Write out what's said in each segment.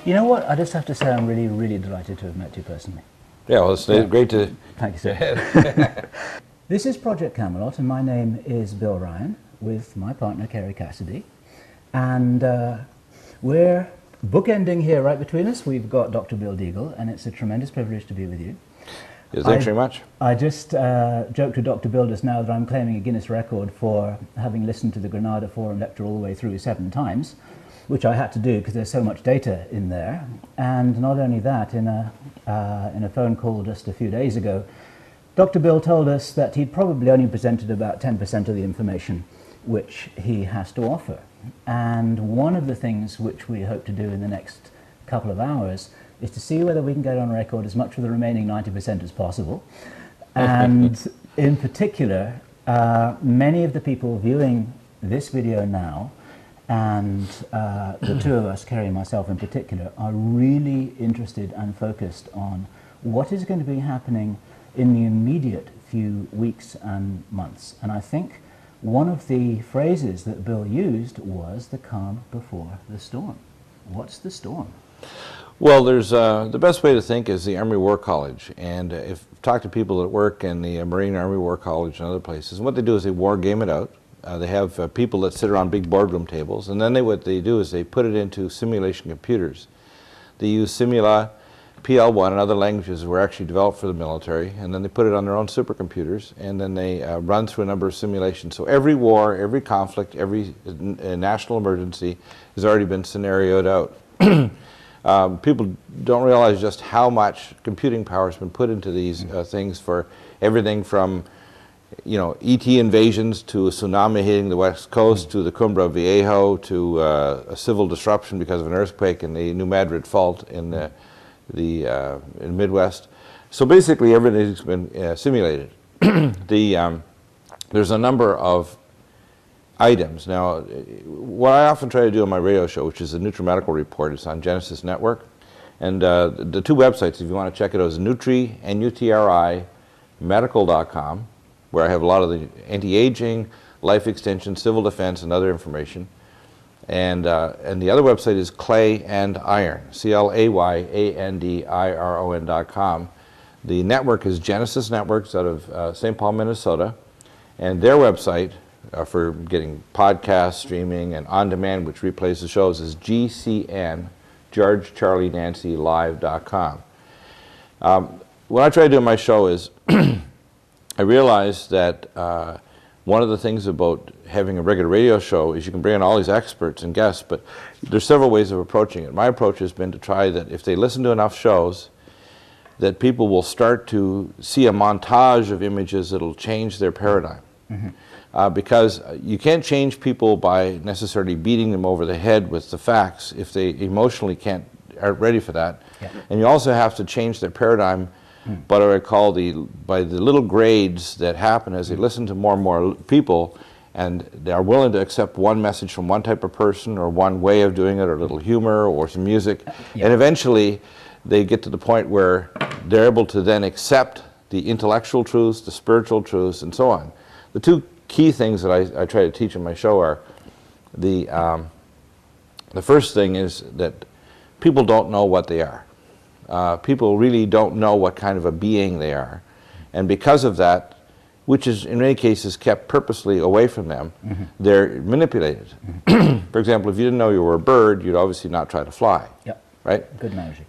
You know what? I just have to say I'm really, really delighted to have met you personally. Yeah, well, it's great to... Thank you, sir. This is Project Camelot, and my name is Bill Ryan, with my partner, Kerry Cassidy. And we're bookending here right between us. We've got Dr. Bill Deagle, and it's a tremendous privilege to be with you. Yes, thanks very much. I just joked with Dr. Bill just now that I'm claiming a Guinness record for having listened to the Granada Forum lecture all the way through 7 times, which I had to do because there's so much data in there. And not only that, in a phone call just a few days ago, Dr. Bill told us that he'd probably only presented about 10% of the information which he has to offer. And one of the things which we hope to do in the next couple of hours is to see whether we can get on record as much of the remaining 90% as possible. And in particular, many of the people viewing this video now, and the two of us, Kerry and myself in particular, are really interested and focused on what is going to be happening in the immediate few weeks and months. And I think one of the phrases that Bill used was the calm before the storm. What's the storm? Well, there's the best way to think is the Army War College, and if talk to people that work in the Marine Army War College and other places, and what they do is they war game it out. They have people that sit around big boardroom tables, and then what they do is they put it into simulation computers. They use Simula, pt.1, and other languages that were actually developed for the military, and then they put it on their own supercomputers, and then they run through a number of simulations. So every war, every conflict, every national emergency has already been scenarioed out. People don't realize just how much computing power has been put into these things, for everything from, you know, ET invasions to a tsunami hitting the west coast, to the Cumbre Viejo, to a civil disruption because of an earthquake in the New Madrid Fault in the Midwest. So basically everything's been simulated. There's a number of items. Now, what I often try to do on my radio show, which is the NutriMedical Report, is on Genesis Network. And the two websites, if you want to check it out, is Nutri, N-U-T-R-I, medical.com, where I have a lot of the anti-aging, life extension, civil defense, and other information. And the other website is Clay and Iron, CLAYANDIRON.com. The network is Genesis Networks out of St. Paul, Minnesota. And their website for getting podcasts, streaming, and on-demand, which replays the shows, is GCN, George Charlie Nancy Live.com. What I try to do in my show is I realize that one of the things about having a regular radio show is you can bring in all these experts and guests, but there's several ways of approaching it. My approach has been to try that if they listen to enough shows, that people will start to see a montage of images that will change their paradigm. Mm-hmm. Because you can't change people by necessarily beating them over the head with the facts if they emotionally aren't ready for that. Yeah. And you also have to change their paradigm by what I call by the little grades that happen as they listen to more and more people, and they are willing to accept one message from one type of person, or one way of doing it, or a little humor, or some music. Yeah. And eventually they get to the point where they're able to then accept the intellectual truths, the spiritual truths, and so on. The two key things that I try to teach in my show are the first thing is that people don't know what they are. People really don't know what kind of a being they are, and because of that, which is in many cases kept purposely away from them, they're manipulated. For example, if you didn't know you were a bird, you'd obviously not try to fly. Yep. Right? Good analogy.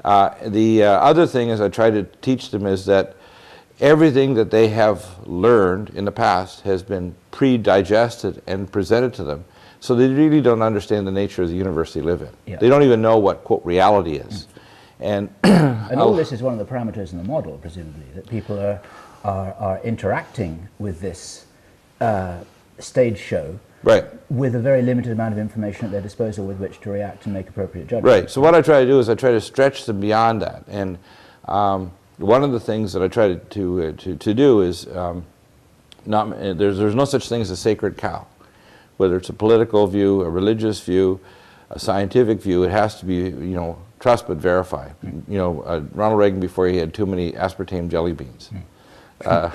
The other thing is I try to teach them is that everything that they have learned in the past has been pre-digested and presented to them, so they really don't understand the nature of the universe they live in. Yeah. They don't even know what, quote, reality is. And all this is one of the parameters in the model, presumably, that people are interacting with this stage show, right, with a very limited amount of information at their disposal with which to react and make appropriate judgments. Right. So what I try to do is I try to stretch them beyond that. And one of the things that I try to do is there's no such thing as a sacred cow. Whether it's a political view, a religious view, a scientific view, it has to be, you know, trust but verify. You know, Ronald Reagan, before he had too many aspartame jelly beans. The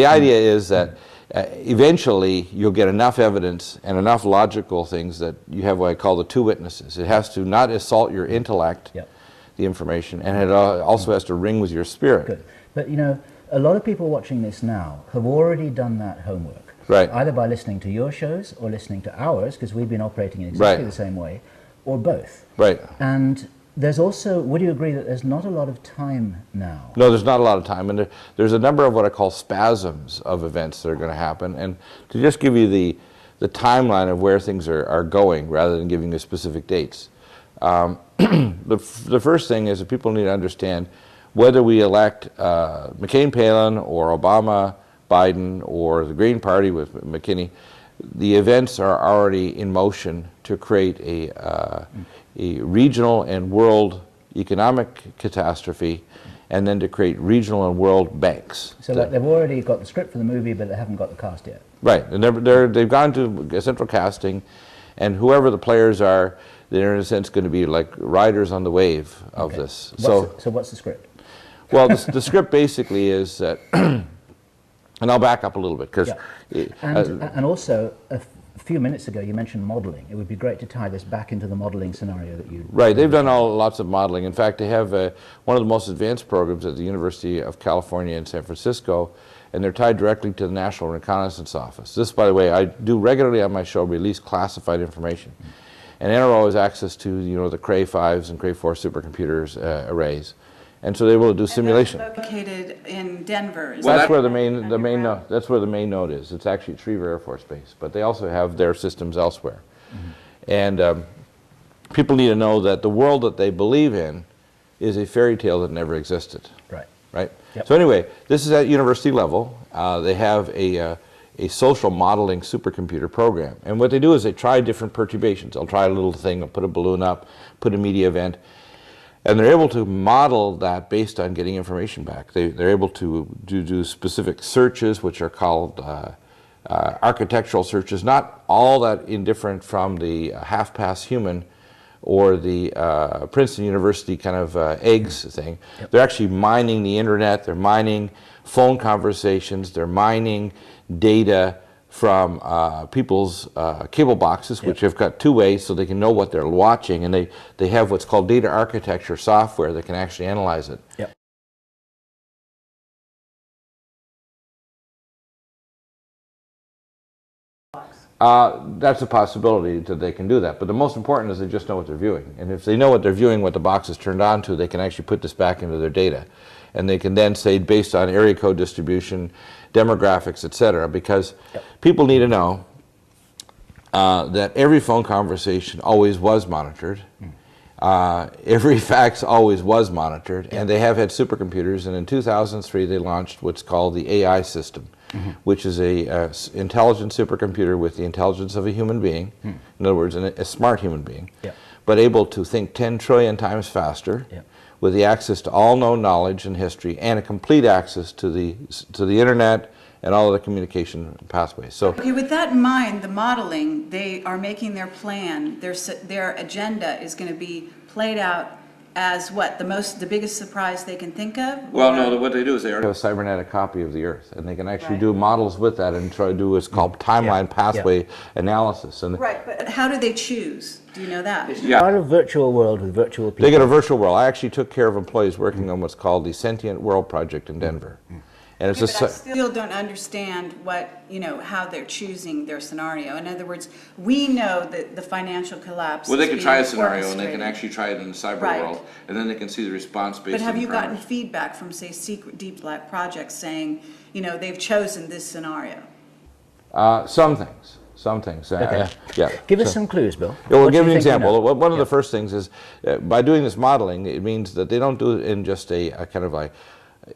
idea is that eventually you'll get enough evidence and enough logical things that you have what I call the two witnesses. It has to not assault your intellect, the information, and it also has to ring with your spirit. Good. But you know, a lot of people watching this now have already done that homework. Right. Either by listening to your shows or listening to ours, because we've been operating in exactly the same way, or both. Right. And there's also, would you agree that there's not a lot of time now? No, there's not a lot of time, and there's a number of what I call spasms of events that are going to happen. And to just give you the timeline of where things are going, rather than giving you specific dates, the first thing is that people need to understand whether we elect McCain, Palin, or Obama, Biden, or the Green Party with McKinney, the events are already in motion to create a regional and world economic catastrophe, and then to create regional and world banks. So like they've already got the script for the movie, but they haven't got the cast yet. Right, and they've gone to central casting, and whoever the players are, they're in a sense going to be like riders on the wave of this. So what's the script? Well, the script basically is that, and I'll back up a little bit, because... And also, a few minutes ago you mentioned modeling. It would be great to tie this back into the modeling scenario that you... Right, they've done lots of modeling. In fact, they have one of the most advanced programs at the University of California in San Francisco, and they're tied directly to the National Reconnaissance Office. This, by the way, I do regularly on my show release classified information. And NRO has access to, you know, the Cray 5s and Cray 4 supercomputers arrays. And so they will do simulation. And that's located in Denver. Well, that's where the main node. That's where the main node is. It's actually at Schriever Air Force Base, but they also have their systems elsewhere. And people need to know that the world that they believe in is a fairy tale that never existed. Right. Right. Yep. So anyway, this is at university level. They have a social modeling supercomputer program, and what they do is they try different perturbations. They'll try a little thing, they'll put a balloon up, put a media event. And they're able to model that based on getting information back. They're able to do specific searches, which are called architectural searches, not all that indifferent from the half-pass human or the Princeton University kind of eggs thing. They're actually mining the internet, they're mining phone conversations, they're mining data from people's cable boxes, which have got two ways so they can know what they're watching, and they have what's called data architecture software that can actually analyze it. Yep. That's a possibility that they can do that, but the most important is they just know what they're viewing, and if they know what they're viewing, what the box is turned on to, they can actually put this back into their data, and they can then say, based on area code distribution, demographics, etc., because people need to know that every phone conversation always was monitored, every fax always was monitored, and they have had supercomputers, and in 2003 they launched what's called the AI system, which is a intelligent supercomputer with the intelligence of a human being, in other words, a smart human being, but able to think 10 trillion times faster, with the access to all known knowledge and history, and a complete access to the internet and all of the communication pathways. So, okay, with that in mind, the modeling, they are making their plan, their agenda is going to be played out as what, the biggest surprise they can think of? Well, no, what they do is they already have a cybernetic copy of the Earth, and they can actually do models with that and try to do what's called timeline pathway analysis. And right, but how do they choose? Do you know that? Yeah. Part of virtual world with virtual people. They get a virtual world. I actually took care of employees working on what's called the Sentient World Project in Denver. And it's but I still don't understand what, you know, how they're choosing their scenario. In other words, we know that the financial collapse. Well, they is can try a being scenario, and they can orchestrated. actually try it in the cyber world, and then they can see the response based on But have you gotten parameters. feedback from, say, secret deep black projects saying, you know, they've chosen this scenario? Some things. Some things. Yeah. Give us some clues, Bill. We'll give you an example. One of the first things is, by doing this modeling, it means that they don't do it in just a kind of like,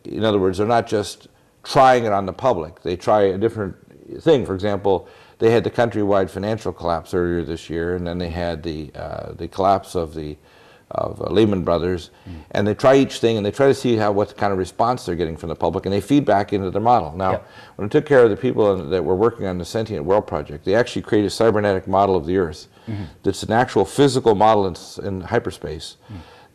in other words, they're not just trying it on the public. They try a different thing. For example, they had the countrywide financial collapse earlier this year, and then they had the collapse of Lehman Brothers, and they try each thing, and they try to see what kind of response they're getting from the public, and they feed back into their model. Now, when I took care of the people that were working on the Sentient World Project, they actually created a cybernetic model of the Earth that's an actual physical model in hyperspace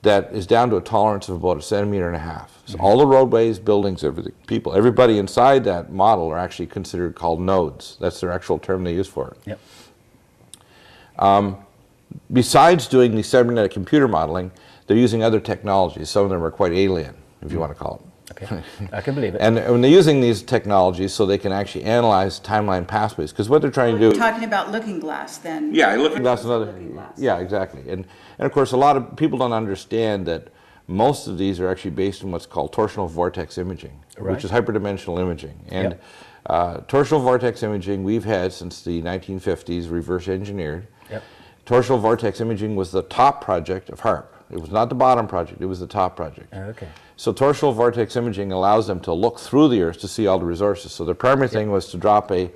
that is down to a tolerance of about 1.5 centimeters. So all the roadways, buildings, everything, people, everybody inside that model are actually considered called nodes. That's their actual term they use for it. Yep. Besides doing the cybernetic computer modeling, they're using other technologies. Some of them are quite alien, if you want to call them. Okay, I can believe it. And when they're using these technologies so they can actually analyze timeline pathways, because what they're trying to do... You're talking about Looking Glass then. Yeah, Looking Glass is another... Looking Glass. Yeah, exactly. And of course, a lot of people don't understand that most of these are actually based on what's called torsional vortex imaging, which is hyperdimensional imaging. And torsional vortex imaging we've had since the 1950s, reverse engineered. Yep. Torsional vortex imaging was the top project of HARP. It was not the bottom project, it was the top project. Okay. So torsional vortex imaging allows them to look through the Earth to see all the resources. So the primary thing was to drop a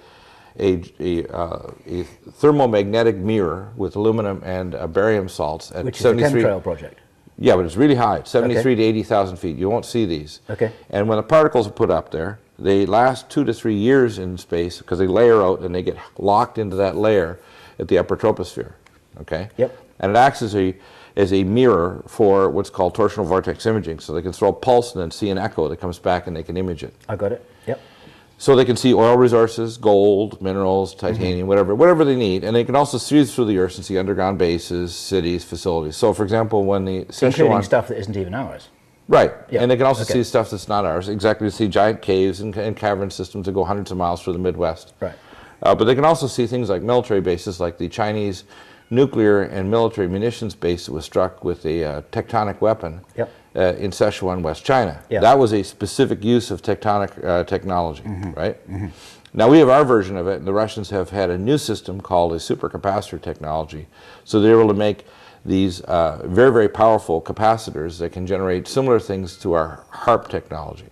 thermomagnetic mirror with aluminum and barium salts at Which is a 73. chemtrail project. Yeah, but it's really high. It's 73 to 80,000 feet. You won't see these. Okay. And when the particles are put up there, they last 2 to 3 years in space because they layer out and they get locked into that layer at the upper troposphere. Okay. Yep. And it acts as a mirror for what's called torsional vortex imaging. So they can throw a pulse and then see an echo that comes back and they can image it. I got it. Yep. So they can see oil resources, gold, minerals, titanium, whatever they need. And they can also see through the Earth and see underground bases, cities, facilities. So for example, when the including stuff that isn't even ours. Right. Yep. And they can also see stuff that's not ours. Exactly. See giant caves and cavern systems that go hundreds of miles through the Midwest. Right. But they can also see things like military bases, like the Chinese nuclear and military munitions base that was struck with a tectonic weapon in Sichuan, West China. Yep. That was a specific use of tectonic technology, right? Now we have our version of it, and the Russians have had a new system called a supercapacitor technology. So they're able to make these very, very powerful capacitors that can generate similar things to our HARP technology.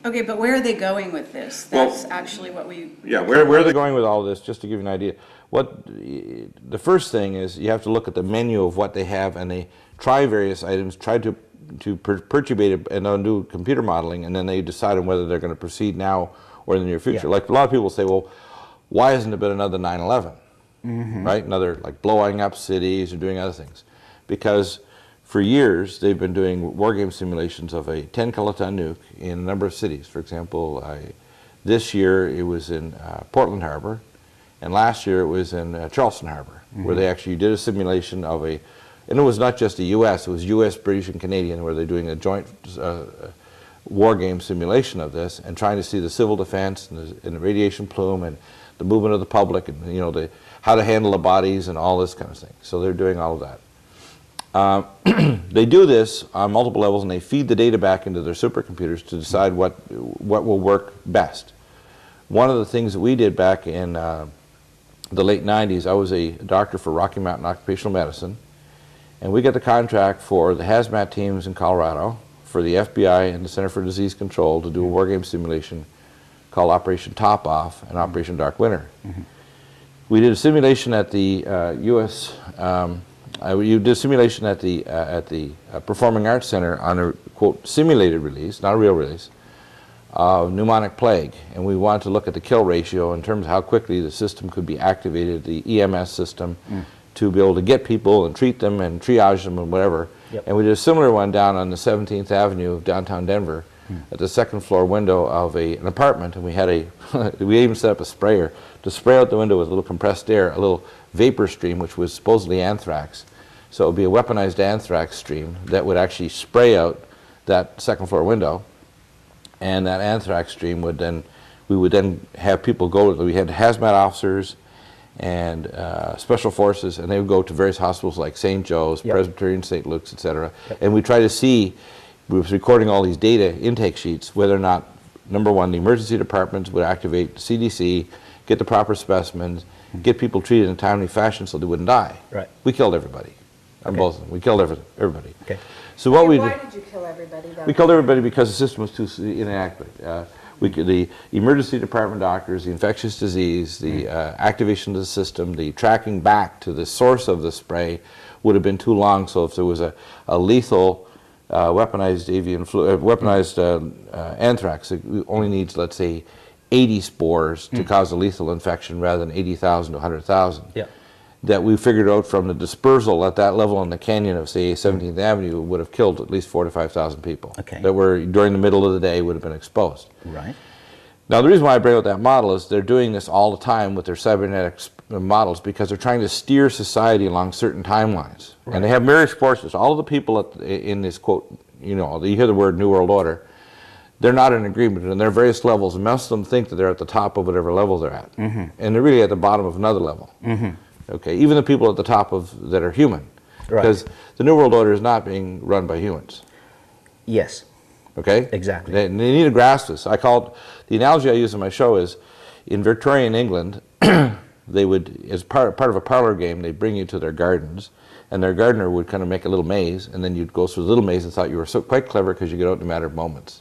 Okay, but where are they going with this? That's actually what we... Yeah, where are they going with all this, just to give you an idea? The first thing is you have to look at the menu of what they have, and they try various items, try to perturbate it and then do computer modeling, and then they decide on whether they're going to proceed now or in the near future. Like a lot of people say, well, why hasn't there been another 9/11? Right? Another, like, blowing up cities or doing other things. Because for years they've been doing war game simulations of a 10 kiloton nuke in a number of cities. For example, this year it was in Portland Harbor, and last year it was in Charleston Harbor, where they actually did a simulation of and it was not just the U.S., it was U.S., British, and Canadian, where they're doing a joint war game simulation of this and trying to see the civil defense and the radiation plume and the movement of the public and, you know, how to handle the bodies and all this kind of thing. So they're doing all of that. They do this on multiple levels, and they feed the data back into their supercomputers to decide what will work best. One of the things that we did back in the late 90s, I was a doctor for Rocky Mountain Occupational Medicine, and we got the contract for the hazmat teams in Colorado, for the FBI and the Center for Disease Control to do a war game simulation called Operation Top Off and Operation Dark Winter. We did a simulation at the you did a simulation at the Performing Arts Center on a, quote, simulated release, not a real release, of pneumonic plague. And we wanted to look at the kill ratio in terms of how quickly the system could be activated, the EMS system, to be able to get people and treat them and triage them and whatever. And we did a similar one down on the 17th Avenue of downtown Denver at the second floor window of an apartment, and we had we even set up a sprayer to spray out the window with a little compressed air, a little vapor stream, which was supposedly anthrax. So it would be a weaponized anthrax stream that would actually spray out that second floor window, and that anthrax stream would then, we would then have people go, we had hazmat officers and special forces, and they would go to various hospitals like St. Joe's, Presbyterian, St. Luke's, etc. And we try to see, we was recording all these data intake sheets, whether or not, number one, the emergency departments would activate CDC, get the proper specimens, get people treated in a timely fashion so they wouldn't die. Right. We killed everybody. On both of them. We killed everybody. Okay. So what we Why did, did you kill everybody, though? we killed everybody because the system was too inadequate. The emergency department doctors, the infectious disease, the activation of the system, the tracking back to the source of the spray would have been too long. So if there was a lethal weaponized anthrax, it only needs, let's say, 80 spores to cause a lethal infection rather than 80,000 to 100,000. Yeah. that we figured out from the dispersal at that level in the canyon of, say, 17th Avenue would have killed at least 4,000 to 5,000 people that were, during the middle of the day, would have been exposed. Right. Now, the reason why I bring out that model is they're doing this all the time with their cybernetics models because they're trying to steer society along certain timelines. Right. And they have myriad forces. All of the people in this quote, you hear the word New World Order, they're not in agreement, and there are various levels, and most of them think that they're at the top of whatever level they're at. And they're really at the bottom of another level. Okay, even the people at the top of that are human. Because the New World Order is not being run by humans. Yes. Okay? Exactly. They need to grasp this. The analogy I use in my show is, in Victorian England, they would, as part of a parlor game, they'd bring you to their gardens, and their gardener would kind of make a little maze, and then you'd go through the little maze and thought you were so quite clever because you get out in a matter of moments.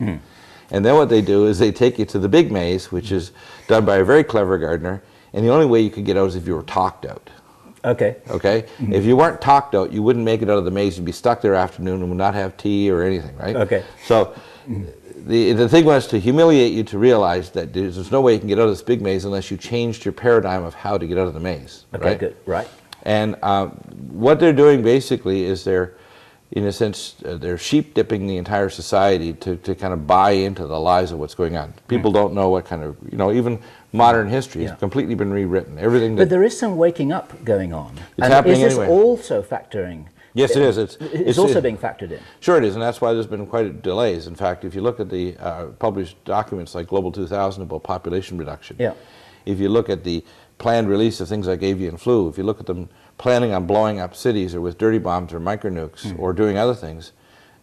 And then what they do is they take you to the big maze, which is done by a very clever gardener, and the only way you could get out is if you were talked out. Okay? If you weren't talked out, you wouldn't make it out of the maze. You'd be stuck there afternoon and would not have tea or anything, right? Okay. So the thing was to humiliate you to realize that there's no way you can get out of this big maze unless you changed your paradigm of how to get out of the maze. Okay, right? good. Right. And what they're doing basically is they're, in a sense, they're sheep dipping the entire society to kind of buy into the lies of what's going on. People don't know what kind of, even modern history has completely been rewritten. Everything. But there is some waking up going on. It's happening anyway. Is this also factoring? Yes, it is. It's also being factored in. Sure it is, and that's why there's been quite delays. In fact, if you look at the published documents like Global 2000 about population reduction, if you look at the planned release of things like avian flu, if you look at them planning on blowing up cities or with dirty bombs or micronukes or doing other things,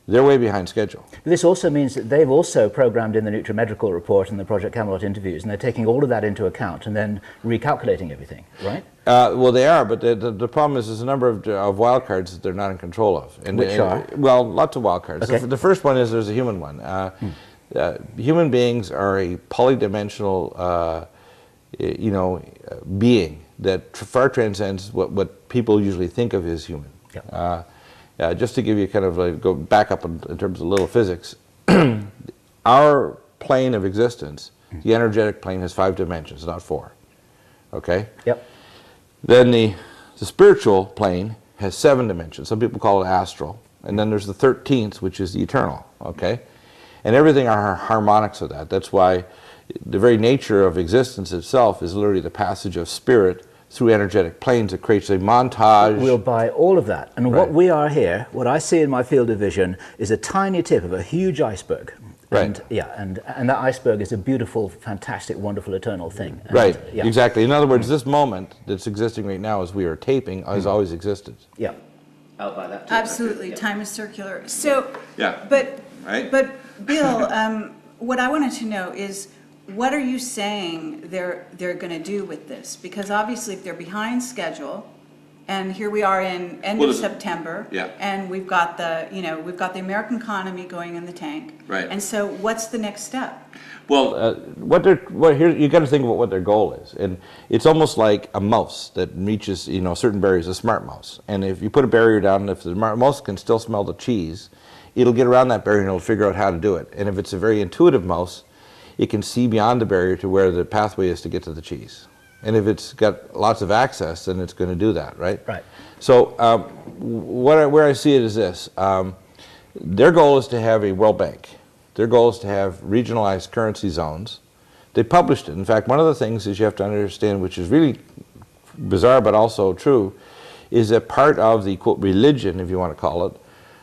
they're way behind schedule. This also means that they've also programmed in the Nutrimedical report and the Project Camelot interviews, and they're taking all of that into account and then recalculating everything, right? Well, they are, but the problem is there's a number of wild cards that they're not in control of. Which are? Well, lots of wild cards. Okay. The first one is there's a human one. Human beings are a polydimensional being that far transcends what people usually think of as human. Just to give you kind of go back up in terms of little physics, our plane of existence, the energetic plane, has 5 dimensions, not 4. Okay? Yep. Then the spiritual plane has 7 dimensions. Some people call it astral. And then there's the 13th, which is the eternal. Okay? And everything are harmonics of that. That's why the very nature of existence itself is literally the passage of spirit through energetic planes. It creates a montage. We'll buy all of that. And what we are here, what I see in my field of vision, is a tiny tip of a huge iceberg. And, and that iceberg is a beautiful, fantastic, wonderful, eternal thing. And, exactly. In other words, this moment that's existing right now as we are taping has always existed. I'll buy that too. Absolutely. Time is circular. So, but Bill, what I wanted to know is, what are you saying they're going to do with this? Because obviously, if they're behind schedule, and here we are in end of September, and we've got the American economy going in the tank, and so what's the next step? Well, here you got to think about what their goal is, and it's almost like a mouse that reaches certain barriers, a smart mouse. And if you put a barrier down, if the mouse can still smell the cheese, it'll get around that barrier and it'll figure out how to do it. And if it's a very intuitive mouse, it can see beyond the barrier to where the pathway is to get to the cheese. And if it's got lots of access, then it's going to do that, right? Right. So where I see it is this. Their goal is to have a World Bank. Their goal is to have regionalized currency zones. They published it. In fact, one of the things is you have to understand, which is really bizarre but also true, is that part of the, quote, religion, if you want to call it,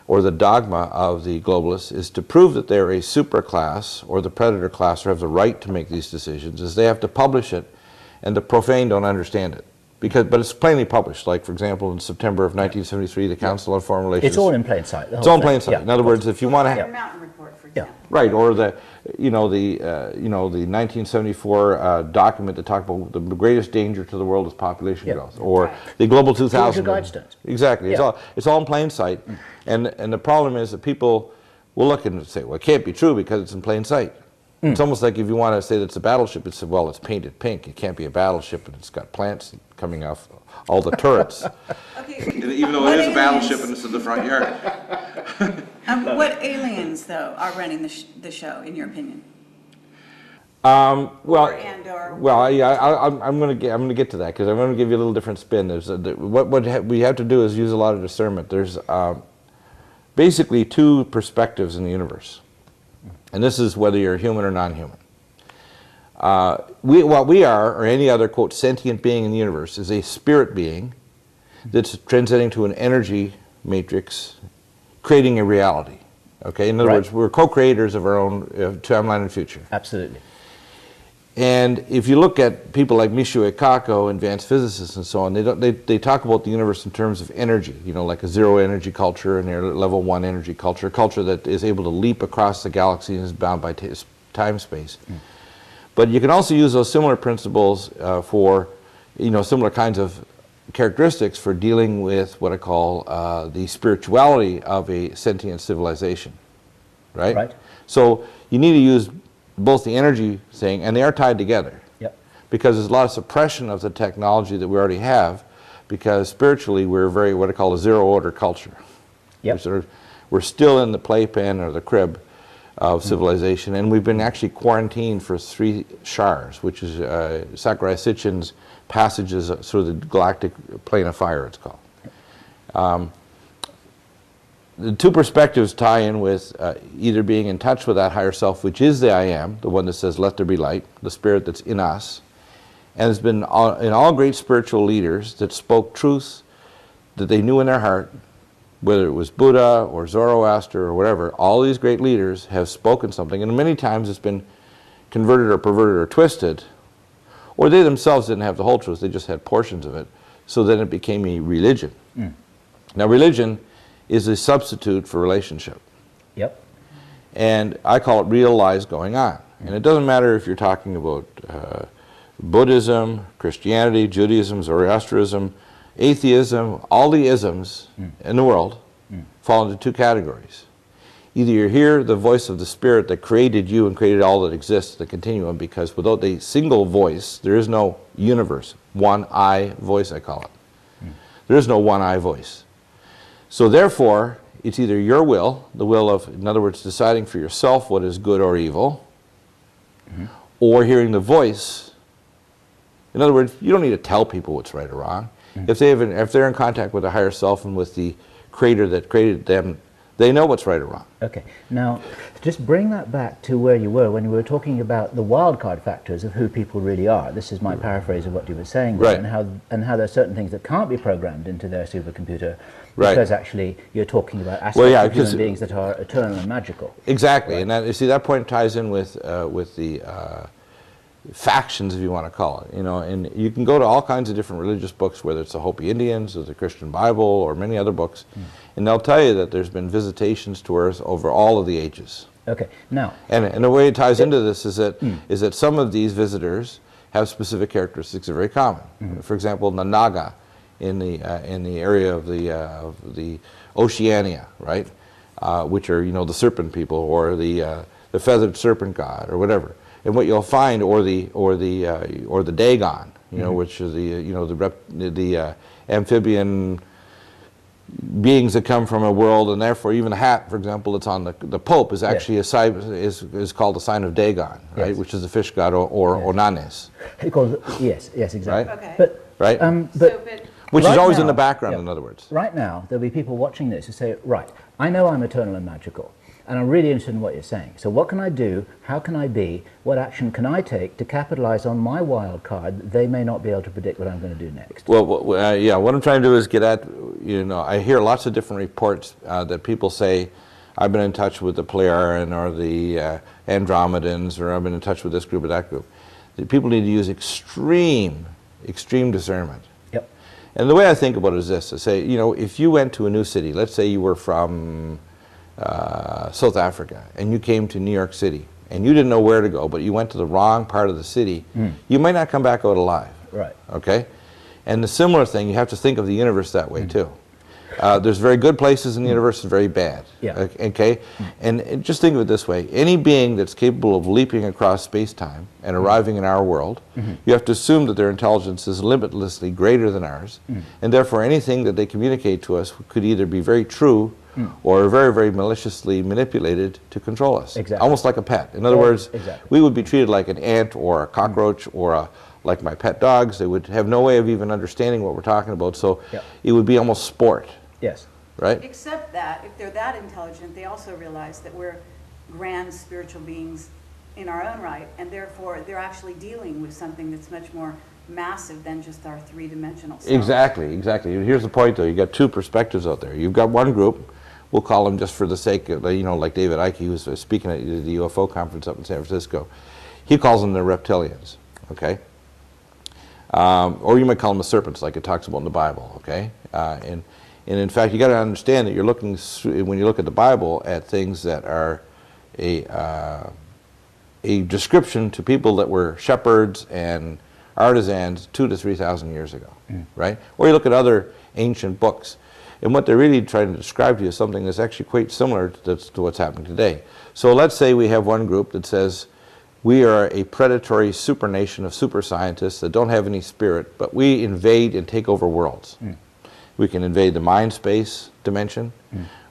or the dogma of the globalists, is to prove that they're a super class or the predator class or have the right to make these decisions, is they have to publish it, and the profane don't understand it. But it's plainly published. Like, for example, in September of 1973, the Council on Foreign Relations. It's all in plain sight. It's all in plain sight. In other words, if you want to have Mountain report, for example. right, or the 1974 document that talked about the greatest danger to the world is population growth, or the Global 2000. Guidestones. Exactly. It's all in plain sight, and the problem is that people will look and say, well, it can't be true because it's in plain sight. It's almost like if you want to say that it's a battleship, it's well, it's painted pink. It can't be a battleship, and it's got plants coming off all the turrets. Even though it is a battleship and it's in the front yard. What aliens, though, are running the show, in your opinion? I'm going to get to that because I'm going to give you a little different spin. What we have to do is use a lot of discernment. There's basically two perspectives in the universe, and this is whether you're human or non-human. What we are, or any other quote sentient being in the universe, is a spirit being that's transcending to an energy matrix, creating a reality. Okay, in other words, we're co-creators of our own timeline and future. Absolutely. And if you look at people like Michio Kaku, advanced physicists and so on, they talk about the universe in terms of energy, you know, like a zero energy culture and a level 1 energy culture, a culture that is able to leap across the galaxy and is bound by time space. But you can also use those similar principles for, you know, similar kinds of characteristics for dealing with what I call the spirituality of a sentient civilization, right? Right. So you need to use both the energy thing, and they are tied together. Yep. Because there's a lot of suppression of the technology that we already have, because spiritually we're very what I call a zero order culture. Yep. We're still in the playpen or the crib of civilization, and we've been actually quarantined for 3 shars, which is Sakurai Sitchin's passages through the galactic plane of fire, it's called. The two perspectives tie in with either being in touch with that higher self, which is the I am, the one that says, let there be light, the spirit that's in us. And it's been in all great spiritual leaders that spoke truth that they knew in their heart, whether it was Buddha or Zoroaster or whatever, all these great leaders have spoken something, and many times it's been converted or perverted or twisted, or they themselves didn't have the whole truth, they just had portions of it, so then it became a religion. Now religion is a substitute for relationship. Yep. And I call it real lies going on. And it doesn't matter if you're talking about Buddhism, Christianity, Judaism, Zoroastrianism, atheism, all the isms in the world fall into 2 categories. Either you hear the voice of the spirit that created you and created all that exists, the continuum, because without a single voice, there is no universe. One I voice, I call it. There is no one I voice. So therefore, it's either your will, the will of, in other words, deciding for yourself what is good or evil, or hearing the voice. In other words, you don't need to tell people what's right or wrong. If they're in contact with a higher self and with the creator that created them, they know what's right or wrong. Okay. Now, just bring that back to where you were when you were talking about the wildcard factors of who people really are. This is my paraphrase of what you were saying there, and how there are certain things that can't be programmed into their supercomputer because actually you're talking about aspects of human beings that are eternal and magical. Exactly, and that, you see, that point ties in with the factions, if you want to call it. You know, and you can go to all kinds of different religious books, whether it's the Hopi Indians or the Christian Bible or many other books, and they'll tell you that there's been visitations to Earth over all of the ages. Okay, now, and the way it ties into this is that some of these visitors have specific characteristics that are very common. For example, the Naga in the area of the Oceania, right, which are, you know, the serpent people, or the feathered serpent god or whatever. And what you'll find, or the Dagon, you know, which is the amphibian beings that come from a world, and therefore even the hat, for example, that's on the Pope is actually a sign, is called the sign of Dagon, right, which is the fish god, or Onanes. Yes, exactly. Right? Okay. But which is always in the background, in other words. Right now, there'll be people watching this who say, right, I know I'm eternal and magical, and I'm really interested in what you're saying. So what can I do? How can I be? What action can I take to capitalize on my wild card that they may not be able to predict what I'm going to do next? Well, yeah, what I'm trying to do is get at, you know, I hear lots of different reports that people say, I've been in touch with the Pleiadian or the Andromedans, or I've been in touch with this group or that group. People need to use extreme discernment. Yep. And the way I think about it is this: I say, you know, if you went to a new city, let's say you were from South Africa, and you came to New York City, and you didn't know where to go, but you went to the wrong part of the city, you might not come back out alive. Right. Okay? And the similar thing, you have to think of the universe that way too. There's very good places in the universe and very bad. Yeah. Okay? And just think of it this way. Any being that's capable of leaping across space-time and arriving in our world, you have to assume that their intelligence is limitlessly greater than ours, and therefore anything that they communicate to us could either be very true or very, very maliciously manipulated to control us. Exactly. Almost like a pet. In other words, we would be treated like an ant or a cockroach or like my pet dogs. They would have no way of even understanding what we're talking about, so it would be almost sport. Yes. Right? Except that if they're that intelligent, they also realize that we're grand spiritual beings in our own right, and therefore they're actually dealing with something that's much more massive than just our three-dimensional self. Exactly, exactly. Here's the point, though. You've got two perspectives out there. You've got one group, we'll call them just for the sake of, you know, like David Icke, who was speaking at the UFO conference up in San Francisco. He calls them the reptilians, okay? Or you might call them the serpents, like it talks about in the Bible, okay? And in fact, you got to understand that you're looking, when you look at the Bible, at things that are a description to people that were shepherds and artisans 2,000 to 3,000 years ago, right? Or you look at other ancient books, and what they're really trying to describe to you is something that's actually quite similar to what's happening today. So let's say we have one group that says, we are a predatory super nation of super scientists that don't have any spirit, but we invade and take over worlds. We can invade the mind space dimension.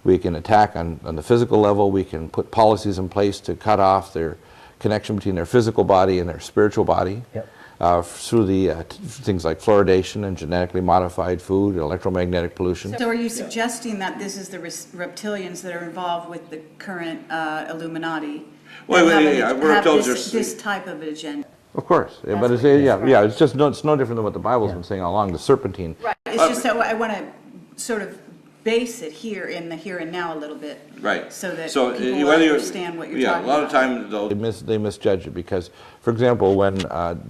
We can attack on the physical level. We can put policies in place to cut off their connection between their physical body and their spiritual body. Through the things like fluoridation and genetically modified food, electromagnetic pollution. So are you suggesting that this is the reptilians that are involved with the current Illuminati? This type of agenda? Of course, but it's, it's just it's no different than what the Bible's been saying all along, the serpentine. Right, it's just that I want to sort of base it here in the here and now a little bit. Right. So that people understand what you're talking about. A lot of times, though, they misjudge it because, for example, when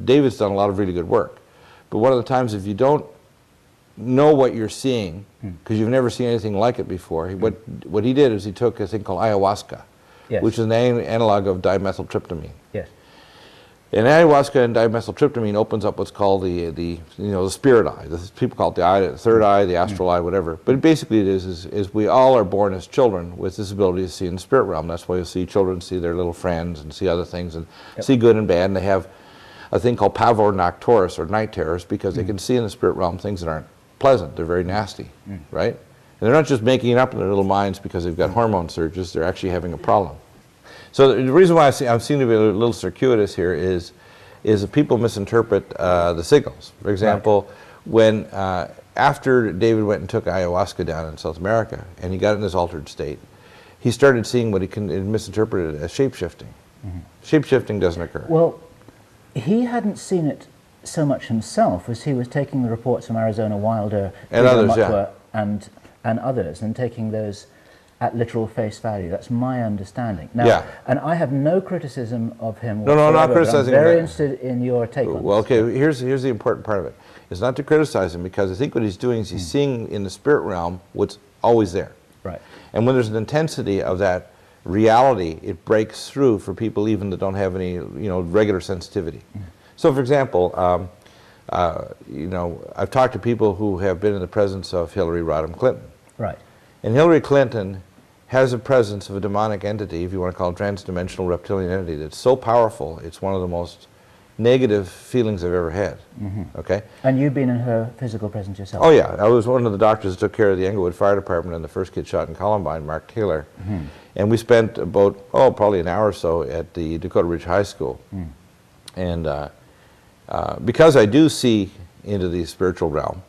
David's done a lot of really good work, but one of the times if you don't know what you're seeing, because you've never seen anything like it before, what he did is he took a thing called ayahuasca, which is an analog of dimethyltryptamine. Yes. And ayahuasca and dimethyltryptamine opens up what's called the spirit eye. People call it the eye, the third eye, the astral eye, whatever. But basically it is we all are born as children with this ability to see in the spirit realm. That's why you see children see their little friends and see other things and see good and bad. And they have a thing called pavor nocturus, or night terrors, because they can see in the spirit realm things that aren't pleasant. They're very nasty, right? And they're not just making it up in their little minds because they've got hormone surges. They're actually having a problem. So the reason why I seem to be a little circuitous here is that people misinterpret the signals. For example, when after David went and took ayahuasca down in South America and he got in this altered state, he started seeing what he misinterpreted as shape-shifting. Shape-shifting doesn't occur. Well, he hadn't seen it so much himself as he was taking the reports from Arizona Wilder and others, and others, and taking those at literal face value. That's my understanding. Now, and I have no criticism of him whatsoever. No, not criticizing I'm very interested in your take on this. Well, okay, here's the important part of it. It's not to criticize him, because I think what he's doing is he's seeing in the spirit realm what's always there. Right. And when there's an intensity of that reality, it breaks through for people even that don't have any, regular sensitivity. So, for example, I've talked to people who have been in the presence of Hillary Rodham Clinton. Right. And Hillary Clinton has a presence of a demonic entity, if you want to call it transdimensional reptilian entity, that's so powerful, it's one of the most negative feelings I've ever had. Okay? And you've been in her physical presence yourself? Oh yeah, I was one of the doctors that took care of the Englewood Fire Department and the first kid shot in Columbine, Mark Taylor. And we spent about, probably an hour or so at the Dakota Ridge High School. And because I do see into the spiritual realm,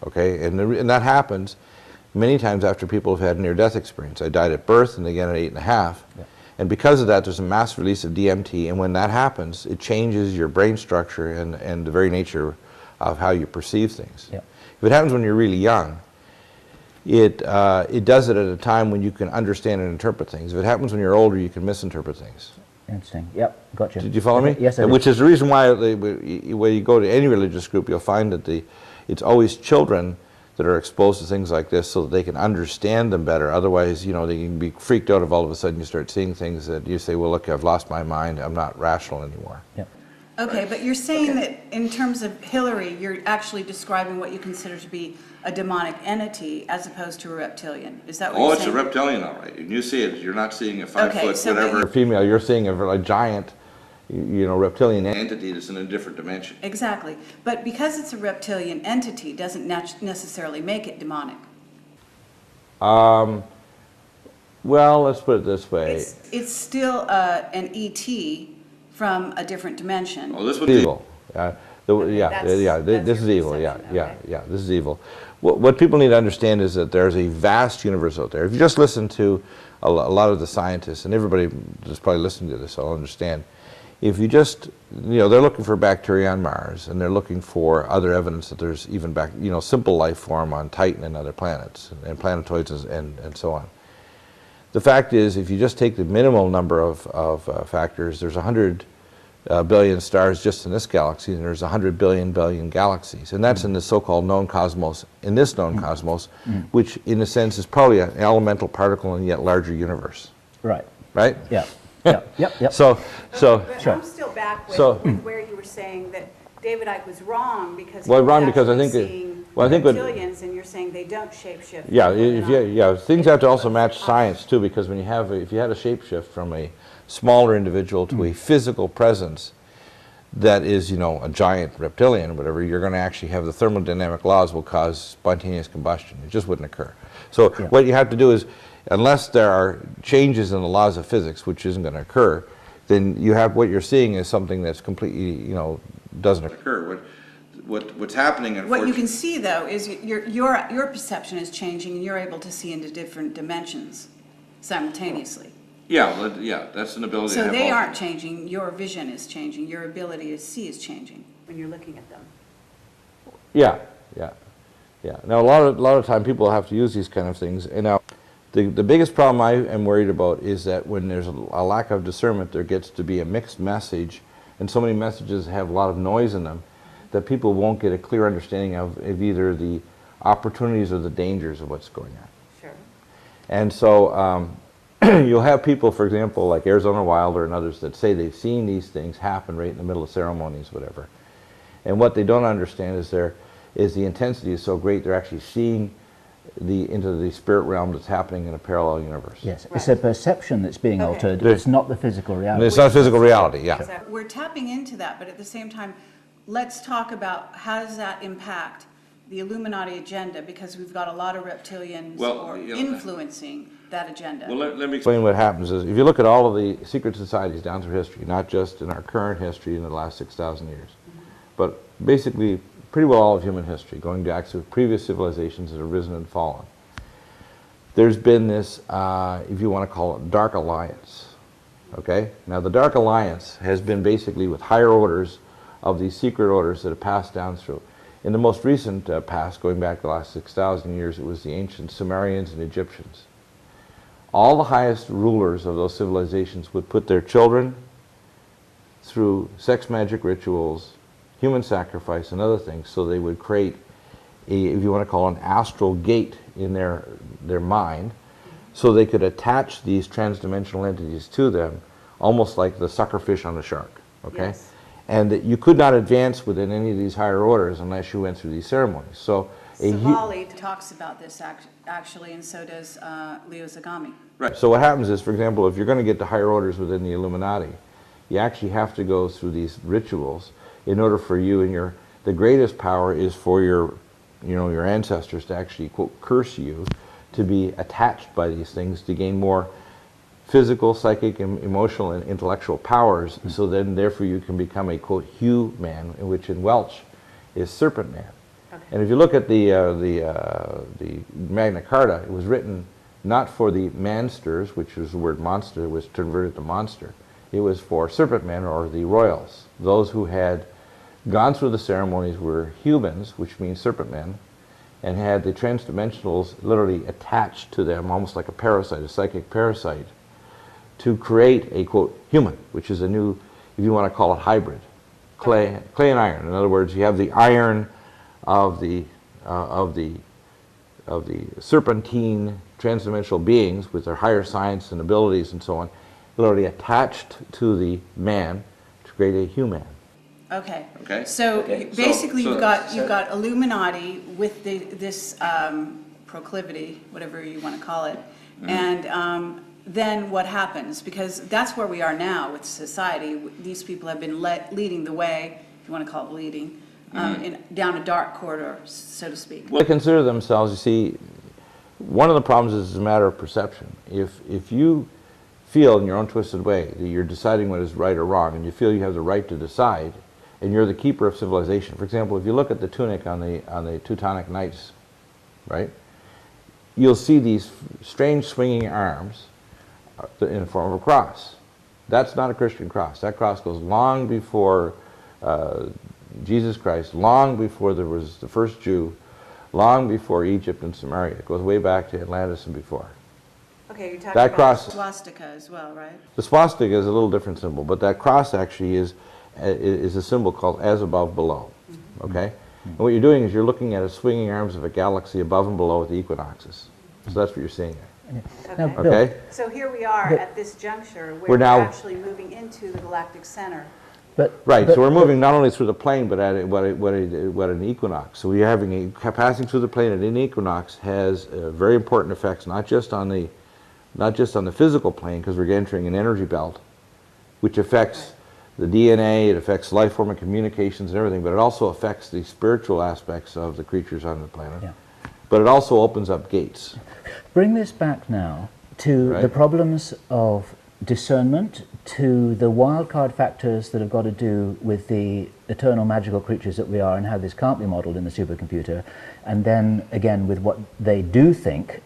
okay, and that happens many times after people have had a near-death experience. I died at birth and again at 8.5. And because of that, there's a mass release of DMT, and when that happens, it changes your brain structure and the very nature of how you perceive things. If it happens when you're really young, it does it at a time when you can understand and interpret things. If it happens when you're older, you can misinterpret things. Interesting. Yep, gotcha. Did you follow me? Yes, I did. Which is the reason why when you go to any religious group, you'll find that it's always children that are exposed to things like this so that they can understand them better. Otherwise, they can be freaked out if all of a sudden you start seeing things that you say, well, look, I've lost my mind, I'm not rational anymore. Okay, but you're saying that in terms of Hillary, you're actually describing what you consider to be a demonic entity as opposed to a reptilian. Is that what you're saying? Oh, it's a reptilian, all right. And you see it, you're not seeing a 5 Okay, foot, so whatever Female, you're seeing a giant, reptilian entity. entity that's in a different dimension. Exactly. But because it's a reptilian entity doesn't necessarily make it demonic. Well, let's put it this way. It's still an ET from a different dimension. Oh, this would be Evil. This is evil. Okay. This is evil. What people need to understand is that there's a vast universe out there. If you just listen to a lot of the scientists, and everybody that's probably listening to this, will understand. If you just, they're looking for bacteria on Mars, and they're looking for other evidence that there's even simple life form on Titan and other planets, and planetoids and so on. The fact is, if you just take the minimal number of factors, there's 100 billion stars just in this galaxy, and there's 100 billion galaxies. And that's in the so-called known cosmos, cosmos, which in a sense is probably an elemental particle in a yet larger universe. Right. Right? Yeah. Yep. So But sure. I'm still back with, So- with where you were saying that David Icke was wrong because he Well, was wrong because I actually think seeing I think what- reptilians, and you're saying they don't shapeshift. Things have to also match science too, because when if you had a shapeshift from a smaller individual to a physical presence that is, a giant reptilian or whatever, you're going to actually have the thermodynamic laws will cause spontaneous combustion. It just wouldn't occur. So what you have to do is, unless there are changes in the laws of physics, which isn't going to occur, then what you're seeing is something that's completely, doesn't occur. what's happening. What you can see, though, is your perception is changing, and you're able to see into different dimensions simultaneously. Yeah, that's an ability. So to have they all- aren't changing, your vision is changing, your ability to see is changing. When you're looking at them. Yeah. Now, a lot of time people have to use these kind of things. And now, the biggest problem I am worried about is that when there's a lack of discernment, there gets to be a mixed message, and so many messages have a lot of noise in them that people won't get a clear understanding of either the opportunities or the dangers of what's going on. Sure. And so you'll have people, for example, like Arizona Wilder and others, that say they've seen these things happen right in the middle of ceremonies, whatever. And what they don't understand is the intensity is so great, they're actually seeing into the spirit realm that's happening in a parallel universe. Yes, Right. it's a perception that's being Okay. altered. It's not the physical And reality. it's not physical reality, yeah. Exactly. We're tapping into that, but at the same time, let's talk about how does that impact the Illuminati agenda, because we've got a lot of reptilians influencing that agenda. Well, let me Explain what happens is, if you look at all of the secret societies down through history, not just in our current history in the last 6,000 years, but basically pretty well all of human history, going back to previous civilizations that have risen and fallen, there's been this, if you want to call it, Dark Alliance. Okay? Now, the Dark Alliance has been basically with higher orders of these secret orders that have passed down through. In the most recent past, going back the last 6,000 years, it was the ancient Sumerians and Egyptians. All the highest rulers of those civilizations would put their children through sex magic rituals, human sacrifice, and other things, so they would create if you want to call it, an astral gate in their mind, so they could attach these transdimensional entities to them, almost like the suckerfish on the shark, okay? Yes. And that you could not advance within any of these higher orders unless you went through these ceremonies. So Savali talks about this actually, and so does Leo Zagami. Right. So what happens is, for example, if you're going to get to higher orders within the Illuminati, you actually have to go through these rituals in order for you, and the greatest power is for your ancestors to actually, quote, curse you, to be attached by these things, to gain more physical, psychic, emotional, and intellectual powers, so then therefore you can become a, quote, human, which in Welsh is serpent man. Okay. And if you look at the Magna Carta, it was written not for the mansters, which was the word monster, it was converted to monster. It was for serpent men, or the royals. Those who had gone through the ceremonies were humans, which means serpent men, and had the transdimensionals literally attached to them, almost like a parasite, a psychic parasite, to create a, quote, human, which is a new, if you want to call it, hybrid, clay and iron. In other words, you have the iron of the serpentine transdimensional beings with their higher science and abilities and so on, literally attached to the man to create a human. Okay. Okay. So basically, so- you've got Illuminati with this proclivity, whatever you want to call it, and then what happens? Because that's where we are now with society. These people have been leading the way, if you want to call it leading, down a dark corridor, so to speak. Well, they consider themselves, you see, one of the problems is a matter of perception. If you feel in your own twisted way that you're deciding what is right or wrong, and you feel you have the right to decide, and you're the keeper of civilization. For example, if you look at the tunic on the Teutonic Knights, right, you'll see these strange swinging arms in the form of a cross. That's not a Christian cross. That cross goes long before Jesus Christ, long before there was the first Jew, long before Egypt and Samaria. It goes way back to Atlantis and before. Okay, you're talking that about cross, swastika as well, right? The swastika is a little different symbol, but that cross actually is a symbol called as above, below. Okay? And what you're doing is you're looking at the swinging arms of a galaxy above and below at the equinoxes. So that's what you're seeing there. Okay. Okay? So here we are at this juncture where We're now- we're actually moving into the galactic center. Right, so we're moving not only through the plane, but at what an equinox. So we're having passing through the plane at an equinox has very important effects, not just on the physical plane, because we're entering an energy belt, which affects the DNA, it affects life form and communications and everything, but it also affects the spiritual aspects of the creatures on the planet. Yeah. But it also opens up gates. Bring this back now to the problems of discernment, to the wildcard factors that have got to do with the eternal magical creatures that we are and how this can't be modeled in the supercomputer, and then again with what they do think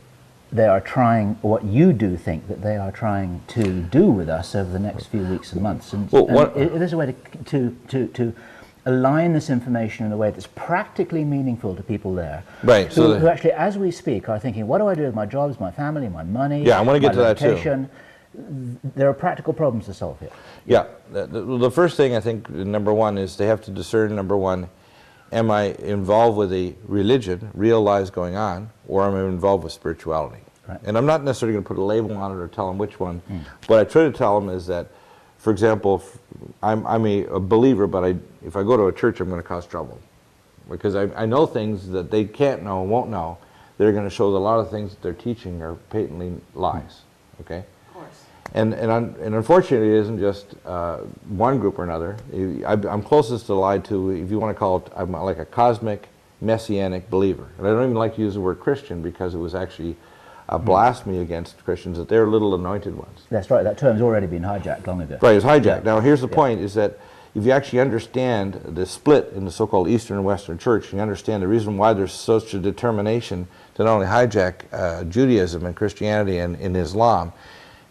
they are trying, or what you do think that they are trying to do with us over the next few weeks and months. And, if there's a way to align this information in a way that's practically meaningful to people there, right? Who actually, as we speak, are thinking, what do I do with my jobs, my family, my money? Yeah, I want to get to that too. There are practical problems to solve here. Yeah, the first thing I think, number one, is they have to discern, number one, am I involved with a religion, real lies going on, or am I involved with spirituality? Right. And I'm not necessarily going to put a label on it or tell them which one. What I try to tell them is that, for example, I'm a believer, but if I go to a church, I'm going to cause trouble. Because I know things that they can't know and won't know. They're going to show that a lot of things that they're teaching are patently lies. Okay? And unfortunately, it isn't just one group or another. I'm closest to lie to, if you want to call it, I'm like a cosmic messianic believer. And I don't even like to use the word Christian because it was actually a blasphemy against Christians, that they're little anointed ones. That's right. That term's already been hijacked long ago. Right, it's hijacked. Now, here's the point, is that if you actually understand the split in the so-called Eastern and Western Church, and you understand the reason why there's such a determination to not only hijack Judaism and Christianity and Islam,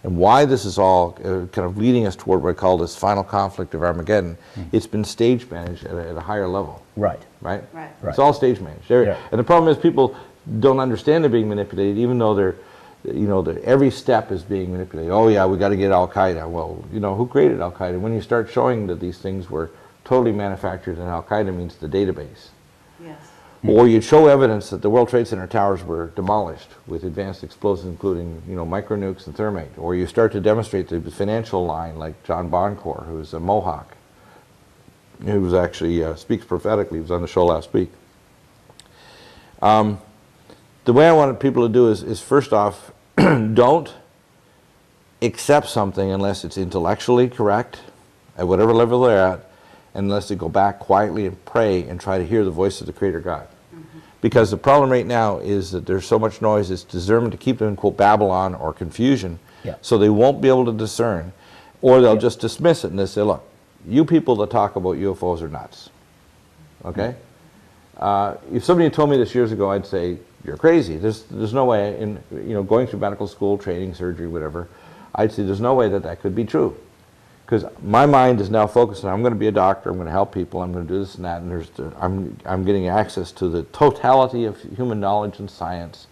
and why this is all kind of leading us toward what I call this final conflict of Armageddon, it's been stage managed at a higher level. Right. Right? It's all stage managed. And the problem is people don't understand they're being manipulated, even though every step is being manipulated. Oh yeah, we got to get Al-Qaeda. Well, who created Al-Qaeda? When you start showing that these things were totally manufactured, and Al-Qaeda means the database. Yes. Or you'd show evidence that the World Trade Center towers were demolished with advanced explosives, including micronukes and thermite. Or you start to demonstrate the financial line, like John Boncour, who's a Mohawk, who was actually speaks prophetically. He was on the show last week. The way I want people to do is first off, don't accept something unless it's intellectually correct, at whatever level they're at, unless they go back quietly and pray and try to hear the voice of the Creator God. Because the problem right now is that there's so much noise, it's discernment to keep them in, quote, Babylon or confusion, so they won't be able to discern, or they'll just dismiss it and they say, look, you people that talk about UFOs are nuts. Okay? If somebody had told me this years ago, I'd say, you're crazy. There's no way, going through medical school, training, surgery, whatever, I'd say there's no way that could be true. Because my mind is now focused on, I'm going to be a doctor, I'm going to help people, I'm going to do this and that, and I'm getting access to the totality of human knowledge and science,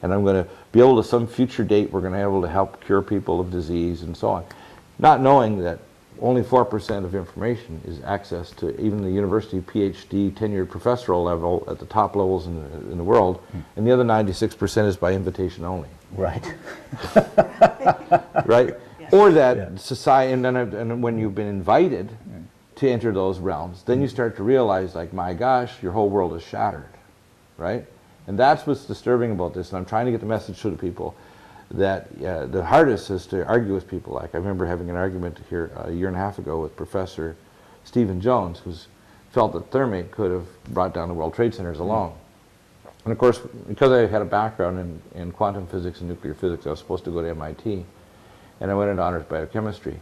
and I'm going to be able to, some future date, we're going to be able to help cure people of disease and so on. Not knowing that only 4% of information is access to even the university PhD tenured professorial level at the top levels in the world, and the other 96% is by invitation only. Right. Right? Or that society, and when you've been invited to enter those realms, then you start to realize, like, my gosh, your whole world is shattered, right? And that's what's disturbing about this, and I'm trying to get the message to the people that the hardest is to argue with people. Like, I remember having an argument here a year and a half ago with Professor Stephen Jones, who felt that thermate could have brought down the World Trade Centers alone. And of course, because I had a background in quantum physics and nuclear physics, I was supposed to go to MIT, and I went into honors biochemistry.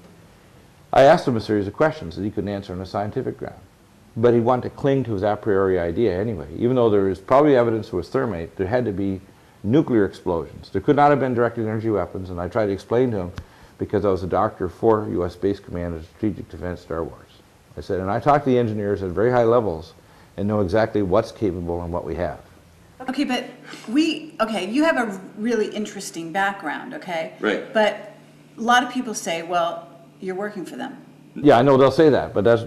I asked him a series of questions that he couldn't answer on a scientific ground. But he wanted to cling to his a priori idea anyway. Even though there is probably evidence it was thermate, there had to be nuclear explosions. There could not have been directed energy weapons, and I tried to explain to him, because I was a doctor for U.S. Space Command and Strategic Defense Star Wars. I said, and I talk to the engineers at very high levels and know exactly what's capable and what we have. Okay, but you have a really interesting background, okay? Right. But a lot of people say, well, you're working for them. Yeah, I know they'll say that, but that's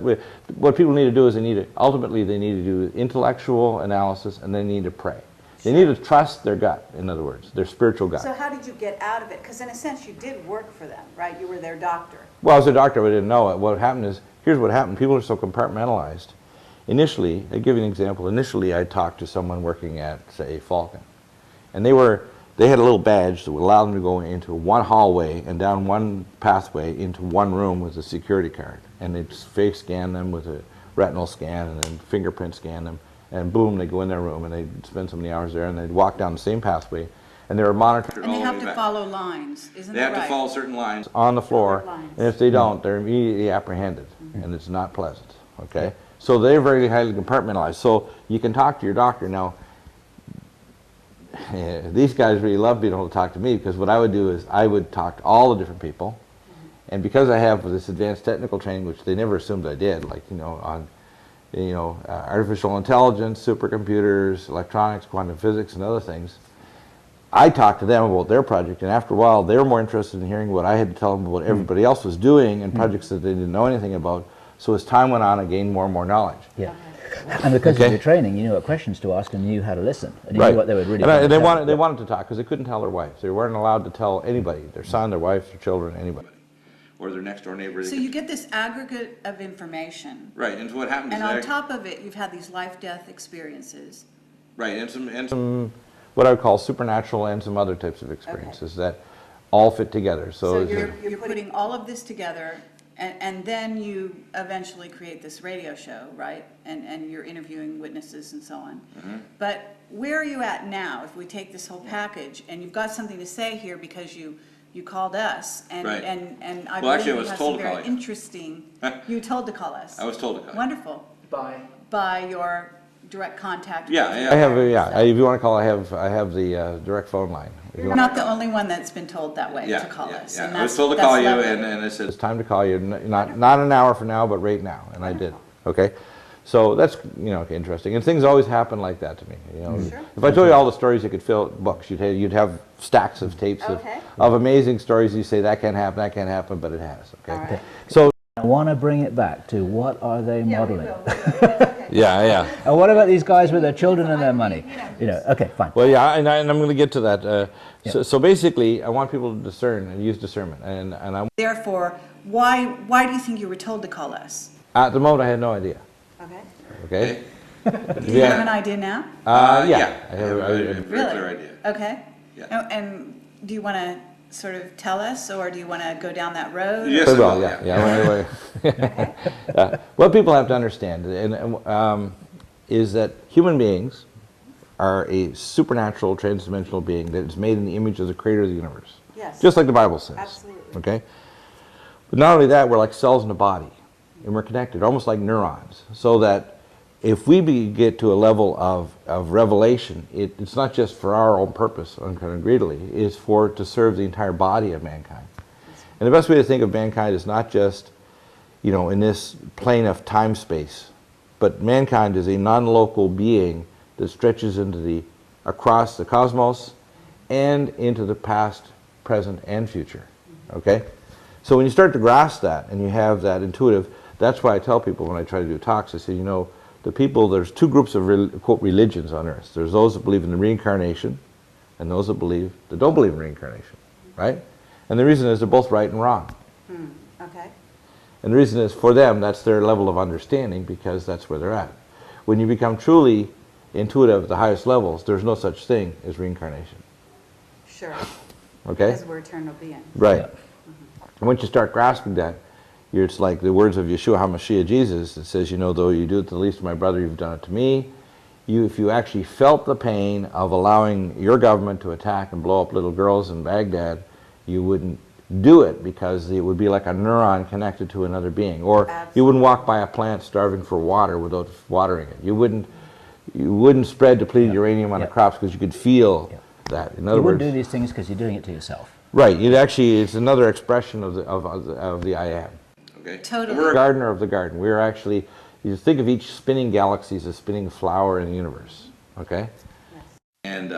what people need to do is ultimately they need to do intellectual analysis, and they need to pray. They need to trust their gut, in other words, their spiritual gut. So how did you get out of it? Because in a sense, you did work for them, right? You were their doctor. Well, I was a doctor, but I didn't know it. What happened is, here's what happened. People are so compartmentalized. Initially, I'll give you an example. Initially, I talked to someone working at, say, Falcon. And they had a little badge that would allow them to go into one hallway and down one pathway into one room with a security card. And they'd face scan them with a retinal scan and then fingerprint scan them. And boom, they go in their room and they'd spend so many hours there and they'd walk down the same pathway. And they were monitored. And they have to follow lines, isn't They that have right? to follow certain lines. On the floor. And if they don't, they're immediately apprehended. And it's not pleasant. Okay? So they're very highly compartmentalized. So you can talk to your doctor. Now, these guys really love being able to talk to me, because what I would do is I would talk to all the different people. And because I have this advanced technical training, which they never assumed I did, like, on artificial intelligence, supercomputers, electronics, quantum physics, and other things, I talked to them about their project, and after a while, they were more interested in hearing what I had to tell them about what everybody else was doing and projects that they didn't know anything about. So as time went on, I gained more and more knowledge. Yeah. And because of your training, you knew what questions to ask and knew how to listen. And you knew what they would really and they wanted to talk, because they couldn't tell their wives. They weren't allowed to tell anybody, their son, their wife, their children, anybody. Or their next door neighbor. So you get this aggregate of information. Right, and so what happens And is on top of it, you've had these life-death experiences. Right, and some what I would call supernatural and some other types of experiences that all fit together. So you're putting all of this together, and then you eventually create this radio show, right? And you're interviewing witnesses and so on. But where are you at now, if we take this whole package, and you've got something to say here because you called us, and I believe you have some very interesting, you were told to call us. I was told to call. Wonderful. By your direct contact. Yeah. I have if you want to call, I have the direct phone line. You're not the only one that's been told that way to call us. Yeah. And I was told to call you, lovely. and I said it's time to call you. Not an hour from now, but right now, and I did. Okay. So that's interesting, and things always happen like that to me. Sure. If I told you all the stories, you could fill books. You'd have stacks of tapes of amazing stories. You say that can't happen, but it has. Okay. Right. So I want to bring it back to what are they modeling? yeah. And what about these guys with their children and their money? Okay, fine. Well, yeah, and I'm going to get to that. So basically, I want people to discern and use discernment, and I. Therefore, why do you think you were told to call us? At the moment, I had no idea. Okay. Okay. Do you have an idea now? Yeah. I have a very clear idea. Okay. Yeah. And do you want to sort of tell us, or do you want to go down that road? Yes, I will. Yeah. What people have to understand is that human beings are a supernatural, transdimensional being that is made in the image of the creator of the universe. Yes. Just like the Bible says. Absolutely. Okay? But not only that, we're like cells in a body, and we're connected, almost like neurons, so that if we get to a level of revelation, it's not just for our own purpose, greedily, it's to serve the entire body of mankind. And the best way to think of mankind is not just, in this plane of time-space, but mankind is a non-local being that stretches across the cosmos and into the past, present, and future. Okay? So when you start to grasp that, and you have that intuitive, that's why I tell people when I try to do talks, I say, there's two groups of quote religions on earth. There's those that believe in the reincarnation, and those that don't believe in reincarnation, right? And the reason is they're both right and wrong. Okay. And the reason is, for them, that's their level of understanding, because that's where they're at. When you become truly intuitive at the highest levels, there's no such thing as reincarnation. Sure. Okay? Because we're eternal beings. Right. Yeah. And once you start grasping that, it's like the words of Yeshua HaMashiach, Jesus, it says, you know, though you do it to the least of my brother, you've done it to me. If you actually felt the pain of allowing your government to attack and blow up little girls in Baghdad, you wouldn't do it, because it would be like a neuron connected to another being. Or you wouldn't walk by a plant starving for water without watering it. You wouldn't spread depleted uranium on the crops, because you could feel that. In other You words, wouldn't do these things because you're doing it to yourself. right. It's another expression of the I am. Okay. Totally. We're a gardener of the garden. We're actually, you think of each spinning galaxy as a spinning flower in the universe. Okay? And,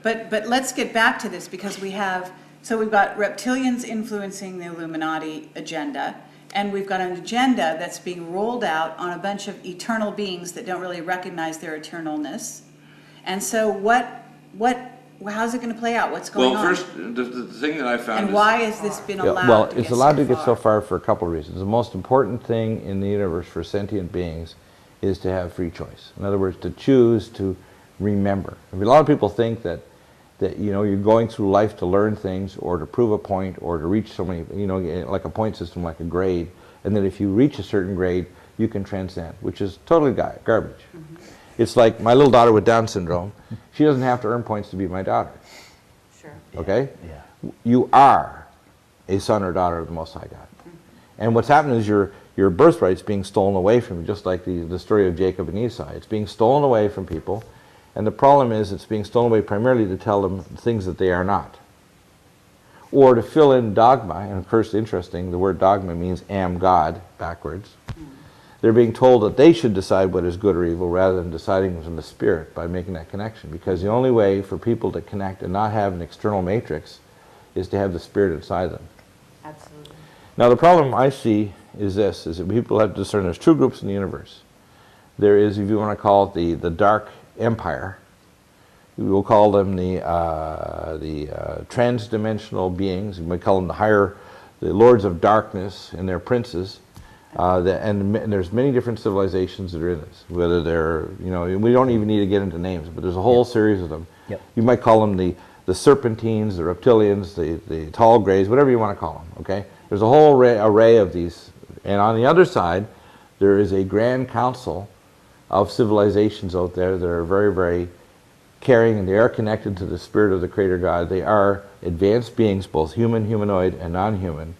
But let's get back to this, because we've got reptilians influencing the Illuminati agenda, and we've got an agenda that's being rolled out on a bunch of eternal beings that don't really recognize their eternalness. And so how's it going to play out? What's going on? well, first, the thing that I found And is... why has this been allowed Well, to it's get allowed so to get so far? far for a couple of reasons. The most important thing in the universe for sentient beings is to have free choice. In other words, to choose to remember. I mean, a lot of people think that you're going through life to learn things, or to prove a point, or to reach so many, like a point system, like a grade, and that if you reach a certain grade, you can transcend, which is totally garbage. Mm-hmm. It's like my little daughter with Down syndrome. She doesn't have to earn points to be my daughter. Sure. Okay? Yeah. You are a son or daughter of the Most High God. Mm-hmm. And what's happening is your birthright's being stolen away from you, just like the story of Jacob and Esau. It's being stolen away from people, and the problem is it's being stolen away primarily to tell them things that they are not. Or to fill in dogma, and of course, interesting, the word dogma means am God, backwards. Mm. They're being told that they should decide what is good or evil, rather than deciding from the Spirit by making that connection. Because the only way for people to connect and not have an external matrix is to have the Spirit inside them. Absolutely. Now the problem I see is this, is that people have to discern there's two groups in the universe. There is, if you want to call it the dark empire, we will call them the trans-dimensional beings. We might call them the lords of darkness and their princes. And there's many different civilizations that are in this. Whether they're, we don't even need to get into names, but there's a whole series of them. Yep. You might call them the serpentines, the reptilians, the tall grays, whatever you want to call them. Okay. There's a whole array of these. And on the other side, there is a grand council of civilizations out there that are very, very caring, and they are connected to the Spirit of the Creator God. They are advanced beings, both human, humanoid, and non-human,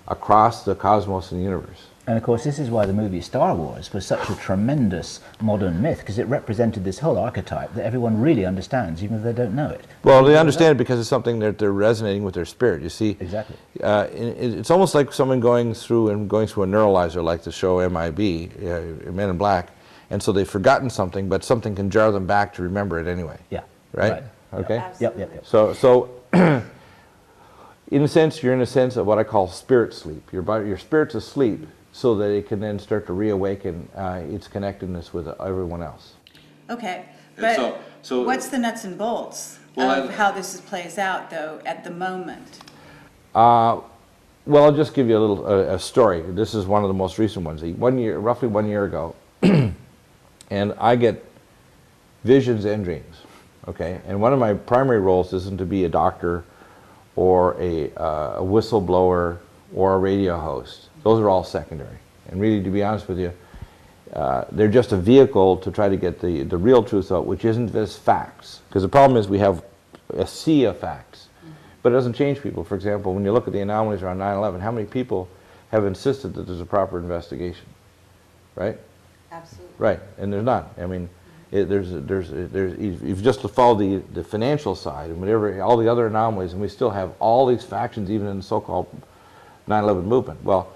across the cosmos and the universe. And of course, this is why the movie Star Wars was such a tremendous modern myth, because it represented this whole archetype that everyone really understands, even if they don't know it. Well, they understand it because it's something that they're resonating with their spirit. You see, Exactly. It's almost like someone going through a neuralizer, like the show MIB, Men in Black, and so they've forgotten something, but something can jar them back to remember it anyway. Yeah. Right? Okay. Absolutely. Yep. So. In a sense, you're in a sense of what I call spirit sleep. Your spirit's asleep, so that it can then start to reawaken its connectedness with everyone else. Okay, And but so what's the nuts and bolts Well, of how this plays out, though, at the moment? Well, I'll just give you a story. This is one of the most recent ones. Roughly 1 year ago, and I get visions and dreams. Okay, and one of my primary roles isn't to be a doctor, or a whistleblower, or a radio host. Those are all secondary. And really, to be honest with you, they're just a vehicle to try to get the real truth out, which isn't just facts. Because the problem is we have a sea of facts. But it doesn't change people. For example, when you look at the anomalies around 9/11, how many people have insisted that there's a proper investigation? Right? Absolutely. Right, and there's not. I mean, you've just followed the financial side and whatever, all the other anomalies, and we still have all these factions, even in the so-called 9/11 movement. Well,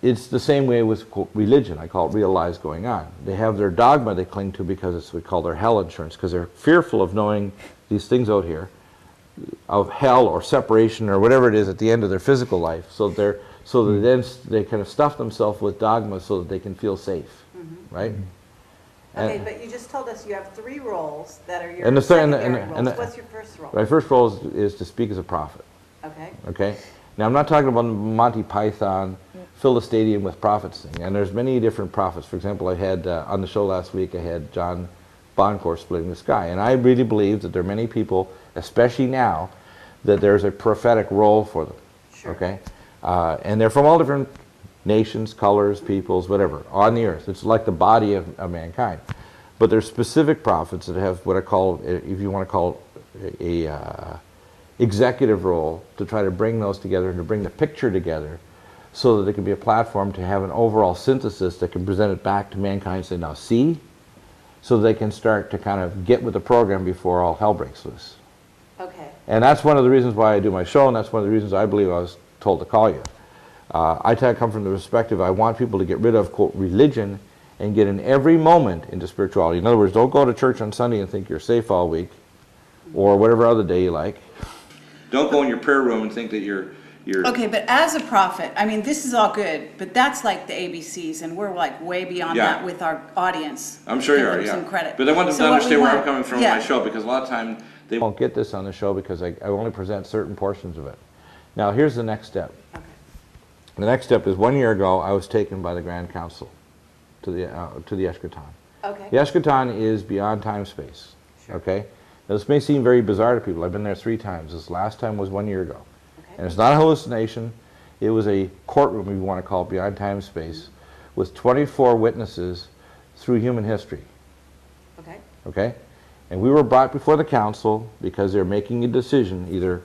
it's the same way with religion. I call it real lies going on. They have their dogma they cling to because it's what we call their hell insurance, because they're fearful of knowing these things out here, of hell or separation or whatever it is at the end of their physical life. So they kind of stuff themselves with dogma so that they can feel safe, right? Okay, but you just told us you have 3 roles that are your And the third- secondary and roles. the- What's your first role? My first role is to speak as a prophet. Okay. Okay, Now, I'm not talking about Monty Python, fill the stadium with prophets thing. And there's many different prophets. For example, I had, on the show last week, I had John Boncourt splitting the sky. And I really believe that there are many people, especially now, that there's a prophetic role for them. Sure. Okay? And they're from all different nations, colors, peoples, whatever, on the earth. It's like the body of mankind. But there's specific prophets that have what I call, if you want to call it, a executive role to try to bring those together and to bring the picture together so that it can be a platform to have an overall synthesis that can present it back to mankind and say, now see, so they can start to kind of get with the program before all hell breaks loose. Okay. And that's one of the reasons why I do my show, and that's one of the reasons I believe I was told to call you. I come from the perspective I want people to get rid of, quote, religion and get in every moment into spirituality. In other words, don't go to church on Sunday and think you're safe all week or whatever other day you like. Don't go in your prayer room and think that you're... Okay, but as a prophet, I mean, this is all good, but that's like the ABCs, and we're like way beyond that with our audience. I'm sure you are, Give them some credit. But I want them to understand where I'm coming from in my show, because a lot of time they won't get this on the show because I only present certain portions of it. Now, here's the next step. Okay. The next step is 1 year ago, I was taken by the Grand Council to the Eschaton. Okay. The Eschaton is beyond time-space. Sure. Okay? Now, this may seem very bizarre to people. I've been there 3 times. This last time was 1 year ago. Okay. And it's not a hallucination. It was a courtroom, if you want to call it, beyond time-space, with 24 witnesses through human history. Okay. Okay? And we were brought before the council because they're making a decision, either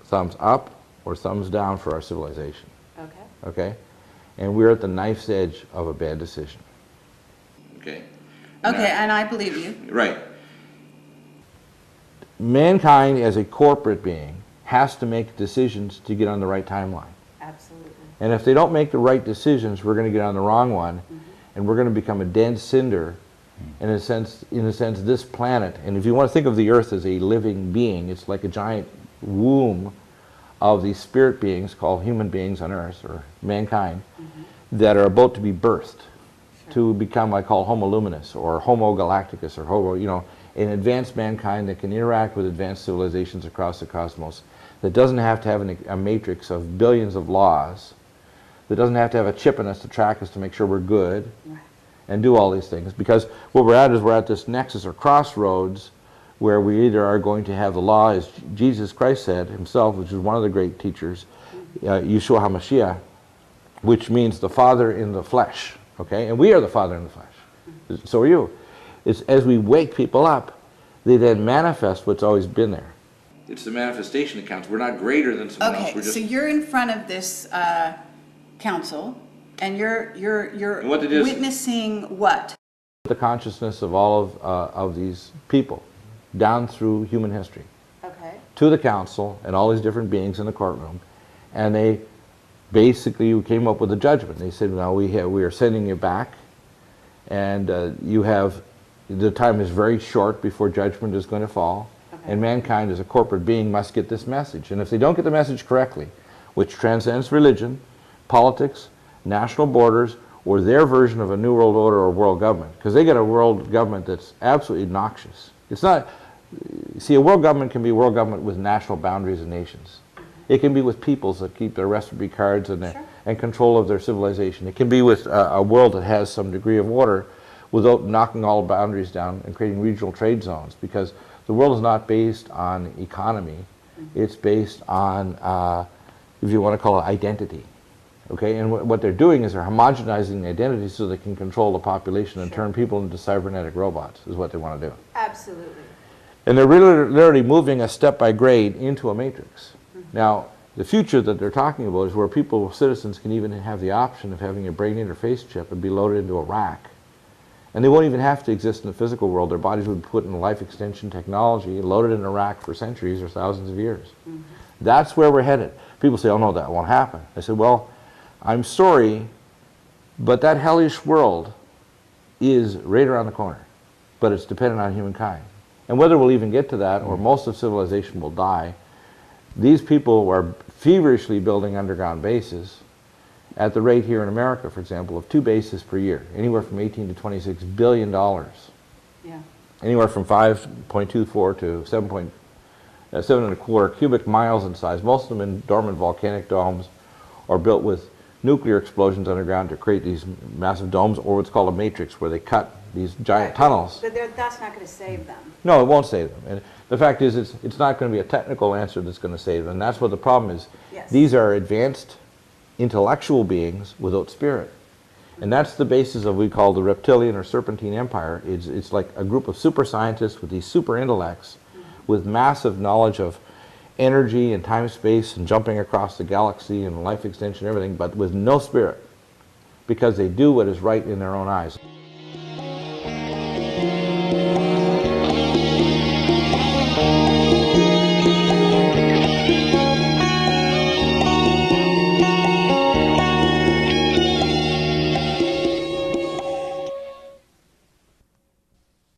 thumbs up or thumbs down for our civilization. Okay. Okay? And we're at the knife's edge of a bad decision. Okay. Okay, and I believe you. Right. Mankind, as a corporate being, has to make decisions to get on the right timeline. Absolutely. And if they don't make the right decisions, we're going to get on the wrong one, and we're going to become a dead cinder. In a sense, this planet, and if you want to think of the Earth as a living being, it's like a giant womb of these spirit beings called human beings on Earth, or mankind, that are about to be birthed to become, I call, Homo luminous, or Homo galacticus, or Homo, an advanced mankind that can interact with advanced civilizations across the cosmos, that doesn't have to have a matrix of billions of laws, that doesn't have to have a chip in us to track us to make sure we're good, and do all these things. Because what we're at this nexus or crossroads where we either are going to have the law, as Jesus Christ said himself, which is one of the great teachers, Yeshua HaMashiach, which means the Father in the flesh. Okay? And we are the Father in the flesh. So are you. It's as we wake people up, they then manifest what's always been there. It's the manifestation that counts. We're not greater than someone else. Okay, We're just... so you're in front of this council, and you're And what it is... witnessing what? The consciousness of all of these people, down through human history, to the council and all these different beings in the courtroom, and they basically came up with a judgment. They said, "Now we are sending you back, and the time is very short before judgment is going to fall, and mankind as a corporate being must get this message. And if they don't get the message correctly, which transcends religion, politics, national borders, or their version of a new world order or world government, because they got a world government that's absolutely noxious. It's not, see, a world government can be a world government with national boundaries and nations. It can be with peoples that keep their recipe cards and control of their civilization. It can be with a world that has some degree of order without knocking all boundaries down and creating regional trade zones, because the world is not based on economy. It's based on, if you want to call it, identity. Okay, and what they're doing is they're homogenizing the identity so they can control the population and turn people into cybernetic robots, is what they want to do. Absolutely. And they're really literally moving us step by grade into a matrix. Now, the future that they're talking about is where people, citizens, can even have the option of having a brain interface chip and be loaded into a rack. And they won't even have to exist in the physical world. Their bodies would be put in life extension technology and loaded in a rack for centuries or thousands of years. That's where we're headed. People say, oh no, that won't happen. I said, well, I'm sorry, but that hellish world is right around the corner. But it's dependent on humankind. And whether we'll even get to that, or most of civilization will die, these people are feverishly building underground bases at the rate here in America, for example, of 2 bases per year, anywhere from $18 to $26 billion. Yeah. Anywhere from 5.24 to 7. 7.25 cubic miles in size, most of them in dormant volcanic domes, or built with nuclear explosions underground to create these massive domes, or what's called a matrix, where they cut these giant tunnels. But that's not going to save them. No, it won't save them. And the fact is, it's not going to be a technical answer that's going to save them. And that's what the problem is. Yes. These are advanced intellectual beings without spirit. And that's the basis of what we call the reptilian or serpentine empire. It's like a group of super scientists with these super intellects with massive knowledge of energy and time, space, and jumping across the galaxy and life extension and everything, but with no spirit, because they do what is right in their own eyes.